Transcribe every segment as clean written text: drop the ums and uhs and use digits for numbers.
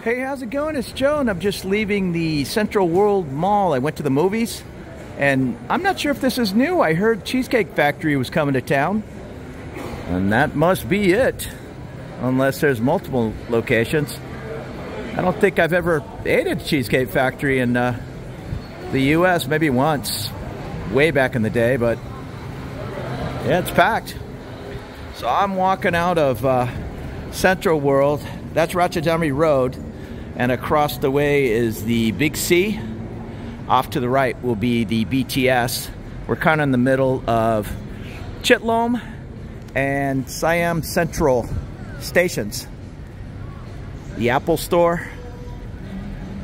Hey, how's it going? It's Joe, and I'm just leaving the Central World Mall. I went to the movies, and I'm not sure if this is new. I heard Cheesecake Factory was coming to town, and that must be it, unless there's multiple locations. I don't think I've ever ate at Cheesecake Factory in the U.S., maybe once, way back in the day, but yeah, it's packed. So I'm walking out of Central World. That's Ratchathani Road, and across the way is the Big C. Off to the right will be the BTS. We're kind of in the middle of Chitlom and Siam Central stations. The Apple Store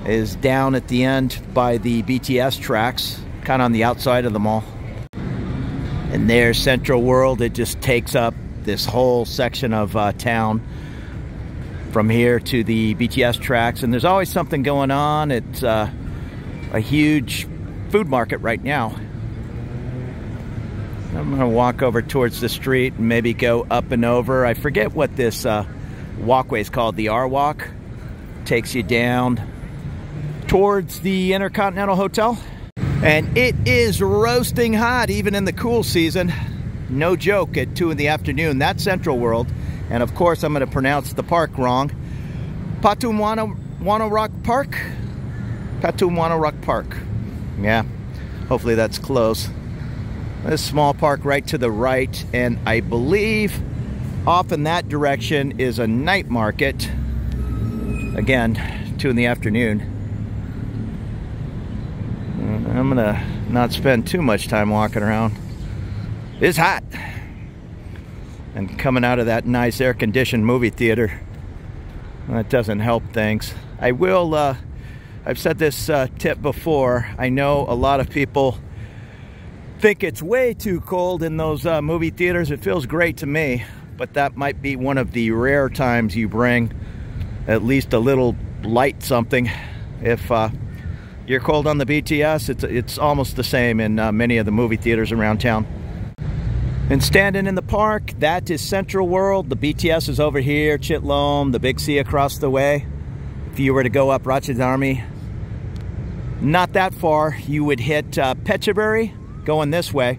is down at the end by the BTS tracks, kind of on the outside of the mall. And there's Central World. It just takes up this whole section of town from here to the BTS tracks, and there's always something going on. It's a huge food market right now. I'm gonna walk over towards the street and maybe go up and over. I forget what this walkway is called. The R Walk takes you down towards the Intercontinental Hotel, and it is roasting hot even in the cool season. No joke, at 2 in the afternoon. That's Central World. And of course, I'm going to pronounce the park wrong. Patumwanarock Park? Patumwanarock Park. Yeah, hopefully that's close. This small park right to the right, and I believe off in that direction is a night market. Again, 2 in the afternoon. I'm going to not spend too much time walking around. It's hot. And coming out of that nice air-conditioned movie theater, that doesn't help things. I will, I've said this tip before. I know a lot of people think it's way too cold in those movie theaters. It feels great to me, but that might be one of the rare times you bring at least a little light something. If you're cold on the BTS, it's almost the same in many of the movie theaters around town. And standing in the park, that is Central World. The BTS is over here, Chitlom, the Big C across the way. If you were to go up Ratchathani, not that far, you would hit Phetchaburi going this way.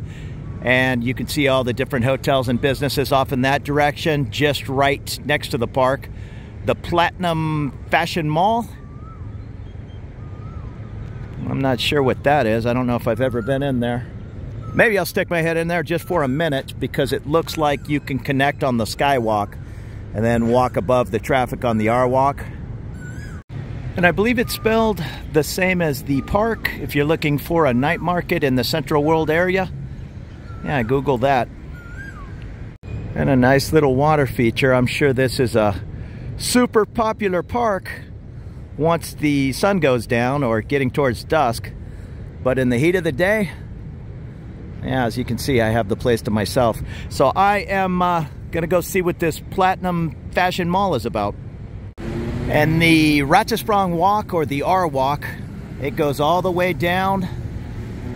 And you can see all the different hotels and businesses off in that direction, just right next to the park. The Platinum Fashion Mall. I'm not sure what that is. I don't know if I've ever been in there. Maybe I'll stick my head in there just for a minute, because it looks like you can connect on the Skywalk and then walk above the traffic on the R Walk. And I believe it's spelled the same as the park if you're looking for a night market in the Central World area. Yeah, Google that. And a nice little water feature. I'm sure this is a super popular park once the sun goes down or getting towards dusk. But in the heat of the day, yeah, as you can see, I have the place to myself. So I am gonna go see what this Platinum Fashion Mall is about. And the Ratchasprong Walk, or the R Walk, it goes all the way down.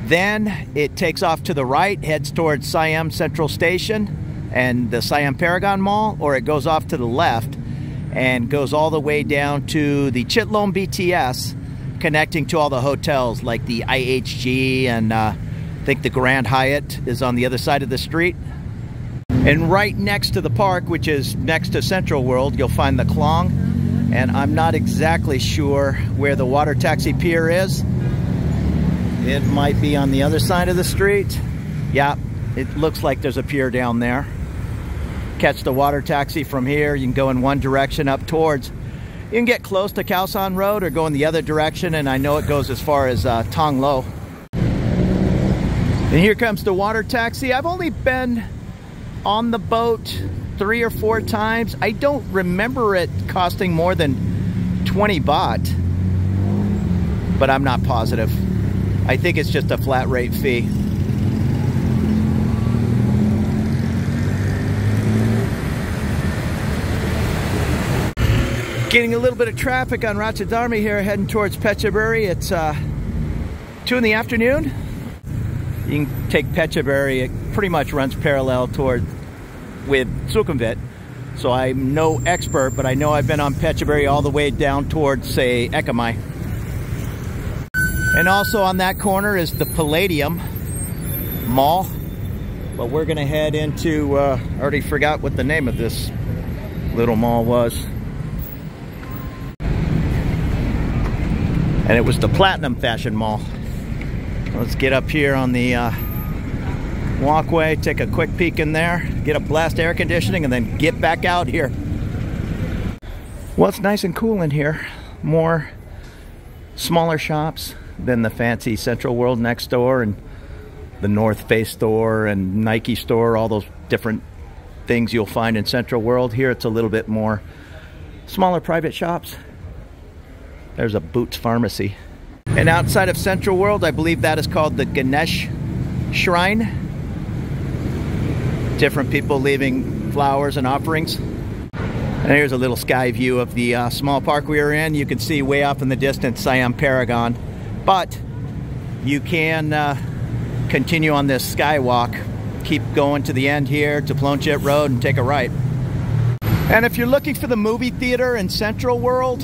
Then it takes off to the right, heads towards Siam Central Station and the Siam Paragon Mall, or it goes off to the left and goes all the way down to the Chitlom BTS, connecting to all the hotels like the IHG and I think the Grand Hyatt is on the other side of the street. And right next to the park, which is next to Central World, you'll find the Klong. And I'm not exactly sure where the water taxi pier is. It might be on the other side of the street. Yeah, it looks like there's a pier down there. Catch the water taxi from here. You can go in one direction up towards. You can get close to Khao San Road or go in the other direction, and I know it goes as far as Tong Lo. And here comes the water taxi. I've only been on the boat 3 or 4 times. I don't remember it costing more than 20 baht, but I'm not positive. I think it's just a flat rate fee. Getting a little bit of traffic on Ratchathani here, heading towards Phetchaburi. It's 2 in the afternoon. You can take Phetchaburi. It pretty much runs parallel with Sukhumvit. so I'm no expert, but I know I've been on Phetchaburi all the way down towards, say, Ekamai. And also on that corner is the Palladium Mall. But we're gonna head into, I already forgot what the name of this little mall was. And it was the Platinum Fashion Mall. Let's get up here on the walkway, take a quick peek in there, get a blast air conditioning, and then get back out here. Well, it's nice and cool in here. More smaller shops than the fancy Central World next door, and the North Face store and Nike store, all those different things you'll find in Central World. Here it's a little bit more smaller private shops. There's a Boots Pharmacy. And outside of Central World, I believe that is called the Ganesh Shrine. Different people leaving flowers and offerings. And here's a little sky view of the small park we were in. You can see way off in the distance Siam Paragon. But you can continue on this skywalk, keep going to the end here to Plonchit Road and take a right. And if you're looking for the movie theater in Central World,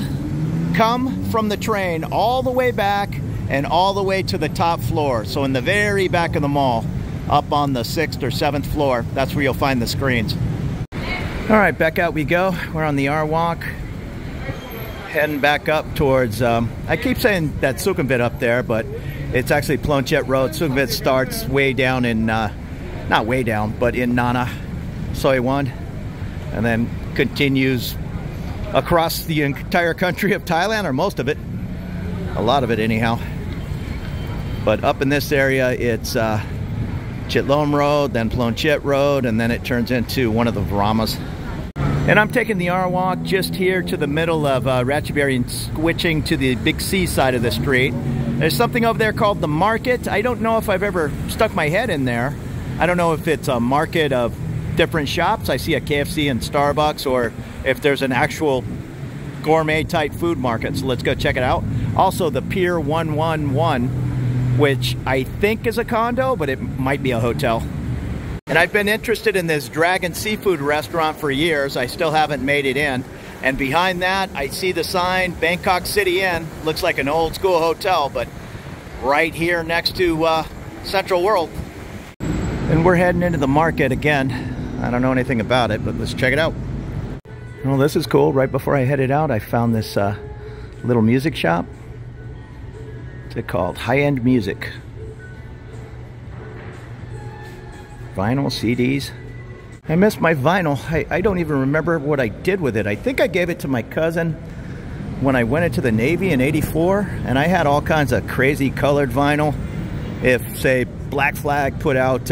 come from the train all the way back and all the way to the top floor. So in the very back of the mall, up on the 6th or 7th floor, that's where you'll find the screens. All right, back out we go. We're on the R Walk, heading back up towards, I keep saying that Sukhumvit up there, but it's actually Plonchit Road. Sukhumvit starts way down in, not way down, but in Nana, Soi Wan, and then continues across the entire country of Thailand, or most of it. A lot of it anyhow. But up in this area, it's Chitlom Road, then Plonchit Road, and then it turns into one of the Vramas. And I'm taking the R Walk just here to the middle of Ratchaburi and switching to the Big C side of the street. There's something over there called the market. I don't know if I've ever stuck my head in there. I don't know if it's a market of different shops. I see a KFC and Starbucks, or if there's an actual gourmet type food market. So let's go check it out. Also the Pier 111, which I think is a condo, but it might be a hotel. And I've been interested in this Dragon Seafood restaurant for years. I still haven't made it in. And behind that, I see the sign, Bangkok City Inn. Looks like an old school hotel, but right here next to Central World. And we're heading into the market again. I don't know anything about it, but let's check it out. Well, this is cool. Right before I headed out, I found this little music shop. What's it called? High-End Music. Vinyl, CDs. I missed my vinyl. I don't even remember what I did with it. I think I gave it to my cousin when I went into the Navy in '84, and I had all kinds of crazy colored vinyl. If, say, Black Flag put out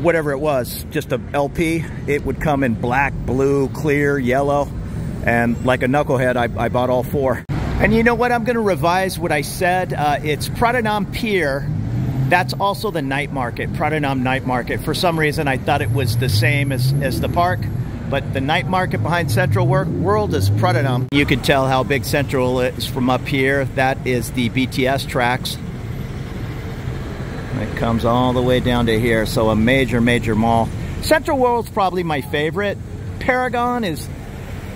whatever it was, just a LP, it would come in black, blue, clear, yellow, and like a knucklehead, I bought all 4. And you know what? I'm going to revise what I said. It's Pradanam Pier. That's also the night market, Pradanam Night Market. For some reason, I thought it was the same as the park, but the night market behind Central World is Pradanam. You can tell how big Central is from up here. That is the BTS tracks. It comes all the way down to here, so a major mall. Central World's probably my favorite. Paragon is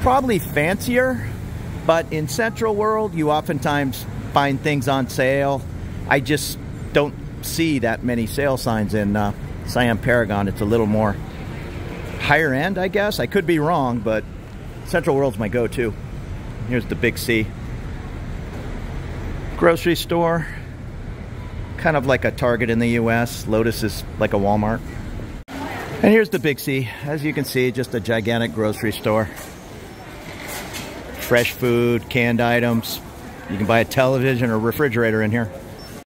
probably fancier, but in Central World, you oftentimes find things on sale. I just don't see that many sale signs in Siam Paragon. It's a little more higher end, I guess. I could be wrong, but Central World's my go-to. Here's the Big C. Grocery store. Kind of like a Target in the US. Lotus is like a Walmart. And here's the Big C. As you can see, just a gigantic grocery store. Fresh food, canned items. You can buy a television or refrigerator in here.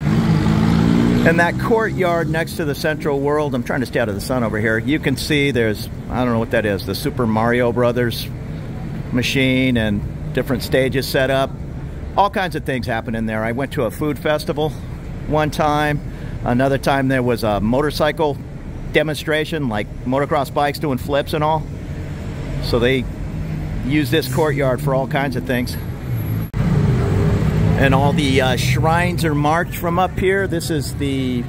And that courtyard next to the Central World, I'm trying to stay out of the sun over here. You can see there's, I don't know what that is, the Super Mario Brothers machine and different stages set up. All kinds of things happen in there. I went to a food festival one time. Another time there was a motorcycle demonstration, like motocross bikes doing flips and all. So they use this courtyard for all kinds of things. And all the shrines are marked from up here. This is the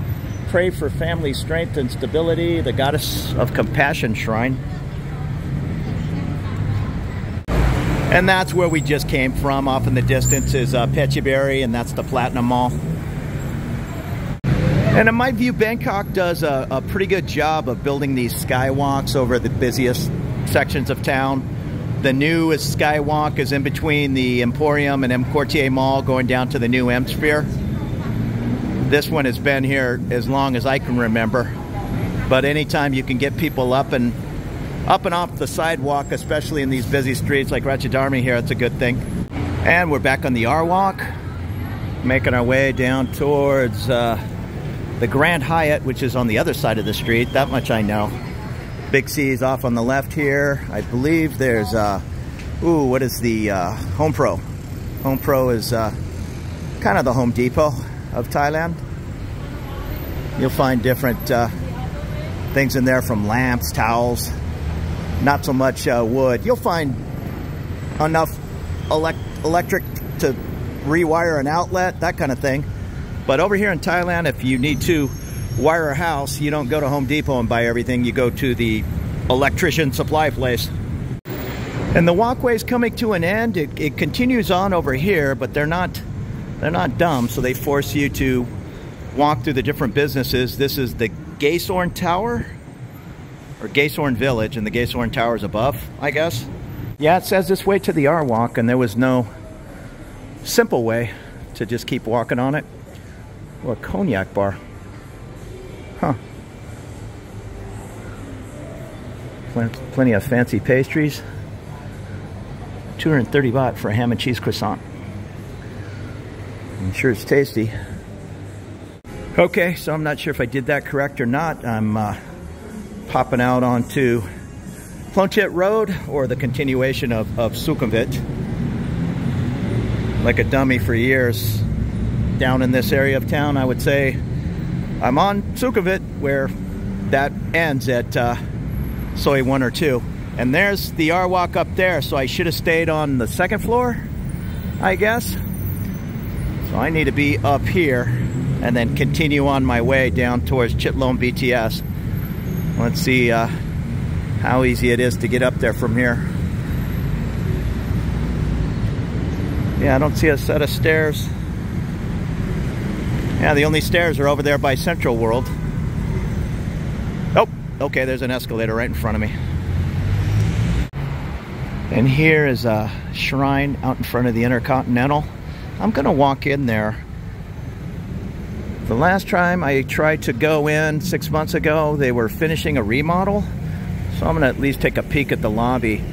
Pray for Family Strength and Stability, the Goddess of Compassion Shrine. And that's where we just came from. Off in the distance is Petchyberry, and that's the Platinum Mall. And in my view, Bangkok does a pretty good job of building these skywalks over the busiest sections of town. The newest skywalk is in between the Emporium and M Quartier Mall, going down to the new M Sphere. This one has been here as long as I can remember. But anytime you can get people up and off the sidewalk, especially in these busy streets like Ratchadarmi here, it's a good thing. And we're back on the R Walk, making our way down towards the Grand Hyatt, which is on the other side of the street. That much I know. Big C is off on the left here. I believe there's what is the Home Pro? Home Pro is kind of the Home Depot of Thailand. You'll find different things in there, from lamps, towels, not so much wood. You'll find enough electric to rewire an outlet, that kind of thing. But over here in Thailand, if you need to wire a house, you don't go to Home Depot and buy everything. You go to the electrician supply place. And the walkway's coming to an end. It continues on over here, but they're not dumb, so they force you to walk through the different businesses. This is the Gayor Tower, or Gayor Village, and the Gayor Tower is above, I guess. Yeah, it says this way to the R Walk, and there was no simple way to just keep walking on it. Oh, a cognac bar. Huh. Plenty of fancy pastries. 230 baht for a ham and cheese croissant. I'm sure it's tasty. Okay, so I'm not sure if I did that correct or not. I'm popping out onto Plonchit Road, or the continuation of Sukhumvit. Like a dummy for years. Down in this area of town, I would say I'm on Sukhumvit, where that ends at Soi 1 or 2. And there's the R Walk up there, so I should have stayed on the second floor, I guess. So I need to be up here and then continue on my way down towards Chitlom BTS. Let's see how easy it is to get up there from here. Yeah, I don't see a set of stairs. Yeah, the only stairs are over there by Central World. Oh, okay, there's an escalator right in front of me. And here is a shrine out in front of the Intercontinental. I'm gonna walk in there. The last time I tried to go in 6 months ago, they were finishing a remodel. So I'm gonna at least take a peek at the lobby.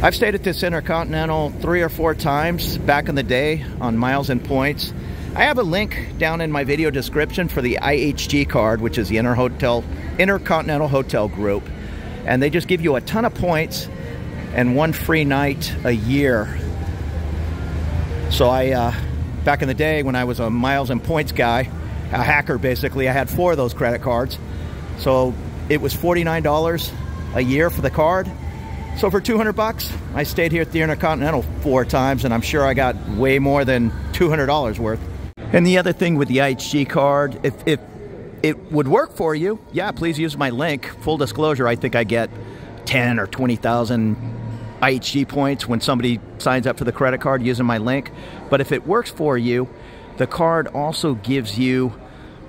I've stayed at this Intercontinental 3 or 4 times back in the day on miles and points. I have a link down in my video description for the IHG card, which is the Intercontinental Hotel Group. And they just give you a ton of points and 1 free night a year. So back in the day when I was a miles and points guy, a hacker basically, I had 4 of those credit cards. So it was $49 a year for the card. So for 200 bucks, I stayed here at the Intercontinental 4 times, and I'm sure I got way more than $200 worth. And the other thing with the IHG card, if it would work for you, yeah, please use my link. Full disclosure, I think I get 10 or 20,000 IHG points when somebody signs up for the credit card using my link. But if it works for you, the card also gives you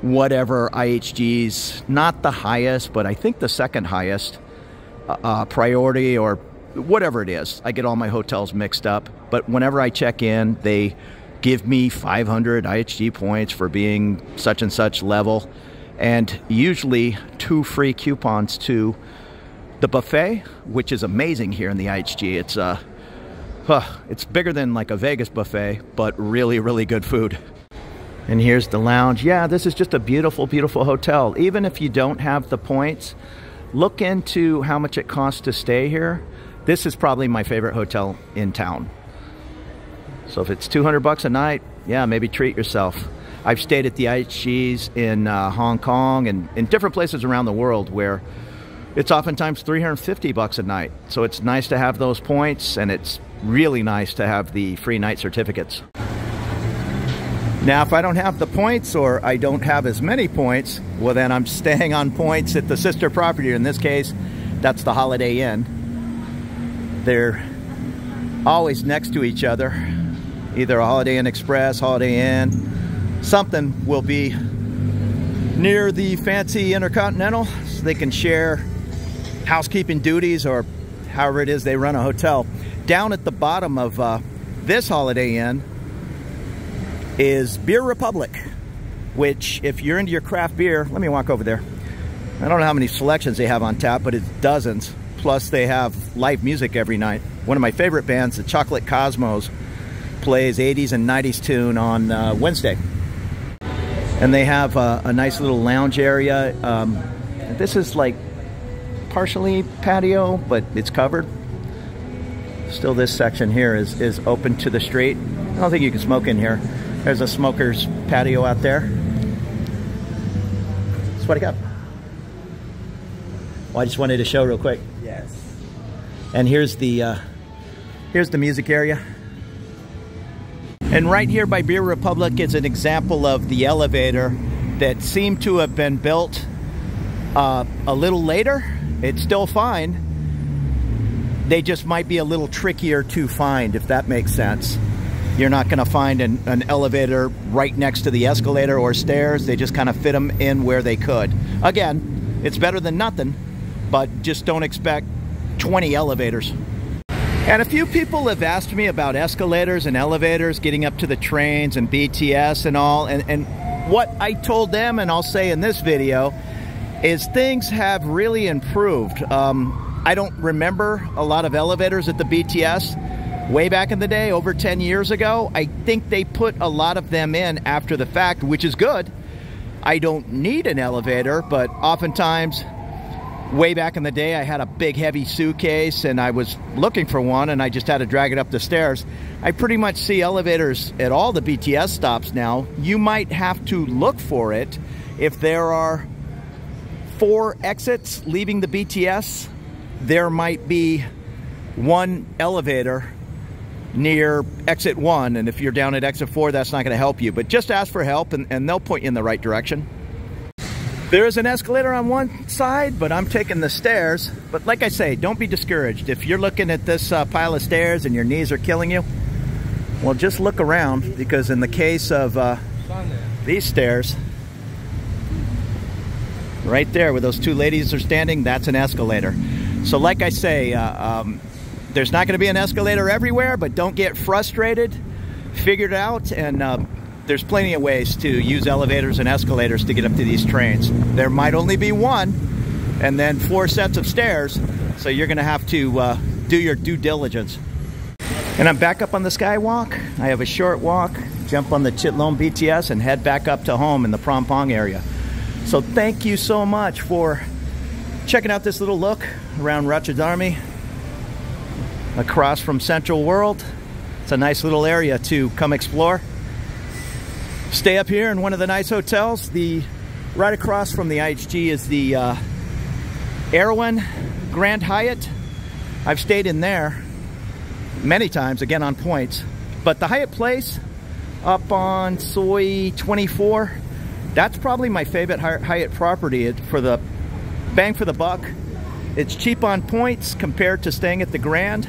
whatever IHG's, not the highest, but I think the second highest priority, or whatever it is. I get all my hotels mixed up, but whenever I check in, they give me 500 IHG points for being such and such level, and usually 2 free coupons to the buffet, which is amazing here in the IHG. It's bigger than like a Vegas buffet, but really, really good food. And here's the lounge. Yeah, this is just a beautiful, beautiful hotel. Even if you don't have the points, look into how much it costs to stay here. This is probably my favorite hotel in town. So if it's 200 bucks a night, yeah, maybe treat yourself. I've stayed at the IHGs in Hong Kong and in different places around the world where it's oftentimes 350 bucks a night. So it's nice to have those points, and it's really nice to have the free night certificates. Now, if I don't have the points, or I don't have as many points, well, then I'm staying on points at the sister property. In this case, that's the Holiday Inn. They're always next to each other. Either a Holiday Inn Express, Holiday Inn, something will be near the fancy Intercontinental, so they can share housekeeping duties or however it is they run a hotel. Down at the bottom of this Holiday Inn is Beer Republic, which if you're into your craft beer, let me walk over there. I don't know how many selections they have on tap, but it's dozens. Plus they have live music every night. One of my favorite bands, the Chocolate Cosmos, plays 80s and 90s tune on Wednesday. And they have a nice little lounge area. This is like partially patio, but it's covered. Still, this section here is open to the street. I don't think you can smoke in here. There's a smoker's patio out there. That's what I got. Well, I just wanted to show real quick. Yes. And here's the music area. And right here by Beer Republic is an example of the elevator that seemed to have been built a little later. It's still fine. They just might be a little trickier to find, if that makes sense. You're not going to find an elevator right next to the escalator or stairs. They just kind of fit them in where they could. Again, it's better than nothing, but just don't expect 20 elevators. And a few people have asked me about escalators and elevators, getting up to the trains and BTS and all. And what I told them, and I'll say in this video, is things have really improved. I don't remember a lot of elevators at the BTS way back in the day, over 10 years ago. I think they put a lot of them in after the fact, which is good. I don't need an elevator, but oftentimes, way back in the day, I had a big heavy suitcase and I was looking for one and I just had to drag it up the stairs. I pretty much see elevators at all the BTS stops now. You might have to look for it if there are 4 exits leaving the BTS. There might be one elevator near exit 1, and if you're down at exit 4, that's not going to help you. But just ask for help and they'll point you in the right direction. There is an escalator on one side, but I'm taking the stairs. But like I say, don't be discouraged. If you're looking at this pile of stairs and your knees are killing you, well, just look around, because in the case of these stairs, right there where those 2 ladies are standing, that's an escalator. So like I say, there's not going to be an escalator everywhere, but don't get frustrated. Figure it out, and there's plenty of ways to use elevators and escalators to get up to these trains. There might only be one, and then 4 sets of stairs, so you're going to have to do your due diligence. And I'm back up on the Skywalk. I have a short walk, jump on the Chitlom BTS, and head back up to home in the Phrom Phong area. So thank you so much for checking out this little look around Ratchathani, across from Central World. It's a nice little area to come explore. Stay up here in one of the nice hotels. Right across from the IHG is the Erewhon Grand Hyatt. I've stayed in there many times, again on points. But the Hyatt Place up on Soi 24, that's probably my favorite Hyatt property. For the bang for the buck, it's cheap on points compared to staying at the Grand,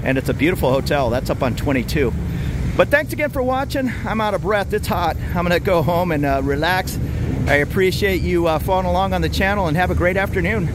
and it's a beautiful hotel. That's up on 22. But thanks again for watching. I'm out of breath. It's hot. I'm going to go home and relax. I appreciate you following along on the channel, and have a great afternoon.